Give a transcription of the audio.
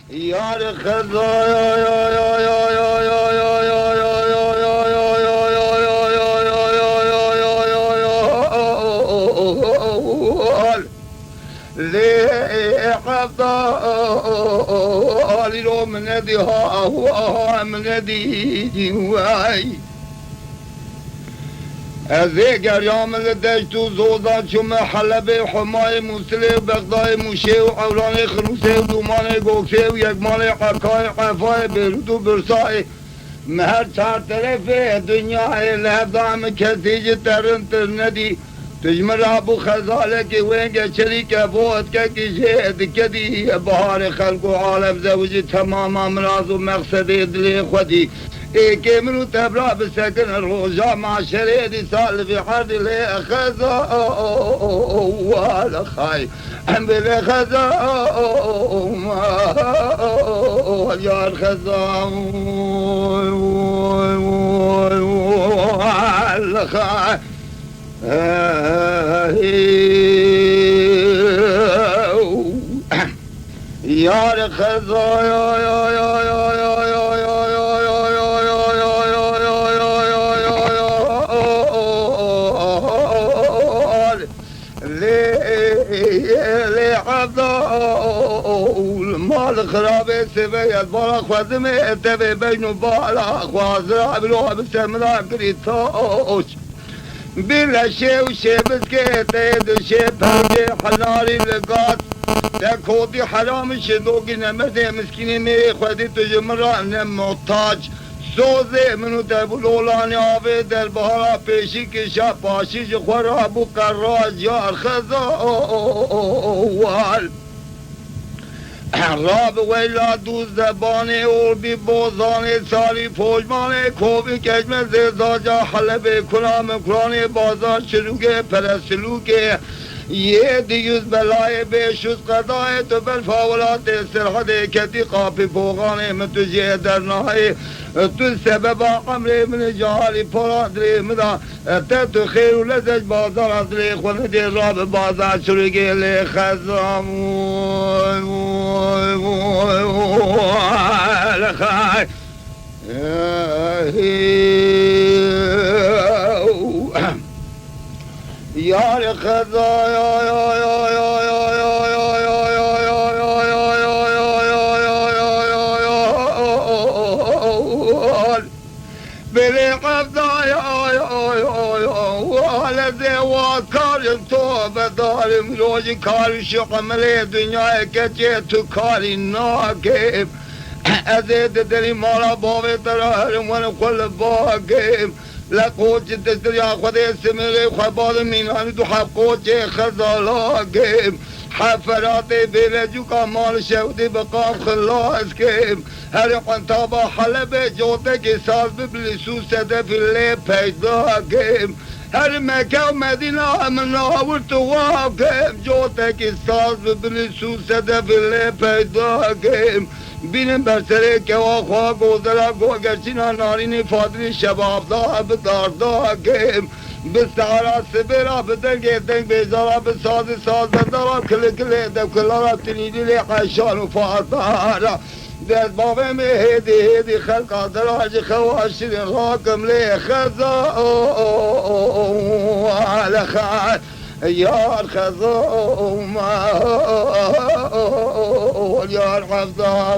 یار خزای لعبدالي رو من دي هو من دي جواي ذكر يوم الدشت وزوضات شم حلبي حماي مسلي بغداي موشي وعوراني خروسي ودوماني قوكسي ويقماني حركاي قفاي بيرودو برساي مهر چار طرف دنیا لهدام کسی ترن ترندی تجمر ابو خزاله که وینگه شریک بود که کشید کدی بهار خلق و عالم زوجی تمام امراض و مقصد دل خودی ای که منو تبرا بسکن روزا معشره دی سال فی حرد لی خزا والخای بلی خزا یار خزا والخای یار خزای مال خرابه سویت بالا خوزمه اتبه بینو بالا خوازرا بلوها بسمنا کریتاش بلا شيء وشيء بسكيتي دشي بردي حلالي لقات تكودي حرام شدوقي نمدي مسكيني مي خودي تجمران محتاج سوزي منو تبولولاني آوه در بحرا پیشی کشا پاشی جخورا بو قراج یار خزوال راب ویلا دوز زبانه اور بی بوزانه سالی فوجمانه کوبی کشم زیزاجا حلب کنام کرانه بازار شروع پرسلوکه یه دیوز بلای بیشوز قضای تو بالفاولات سرحد کتی قاپی فوقانه متوجه درنای تو سبب عمر من جهالی پرادری مدا تو خیر و لزج بازار ازلی خونه دی راب بازار شروعی لی خزام لخای یار خزای بلی قبضای والذی وکار تو بدارم روزی کاری شقملی دنیای کچه تو کاری ناکیم ازید دلی مالا باوی ترارم ون کل باکیم لقوچ تستری خود سمری خبال مینانی تو حقوچ خزالاکیم حفرات بیرجو کا مال شودی بقام خلاص کیم هر قنطابا حلب جوته کی ساز ببلیسو صدف لی پیدا کیم هر مکه و مدینه من آورد تو واکیم جوته کی ساز ببلیسو صدف لی پیدا کیم بینم بر سر که آخوا گوزرا گوگرچینا نارین فادری شباب دا بداردا کیم بستعرا سبرا بدنگ دنگ بیزارا بساز ساز بدارا کل کل دب کلارا تنیدی لی قشان و فاتارا دست بابه می هیدی خلقا دراج خواشر راکم لی خزا لخای یار خزا یار خزا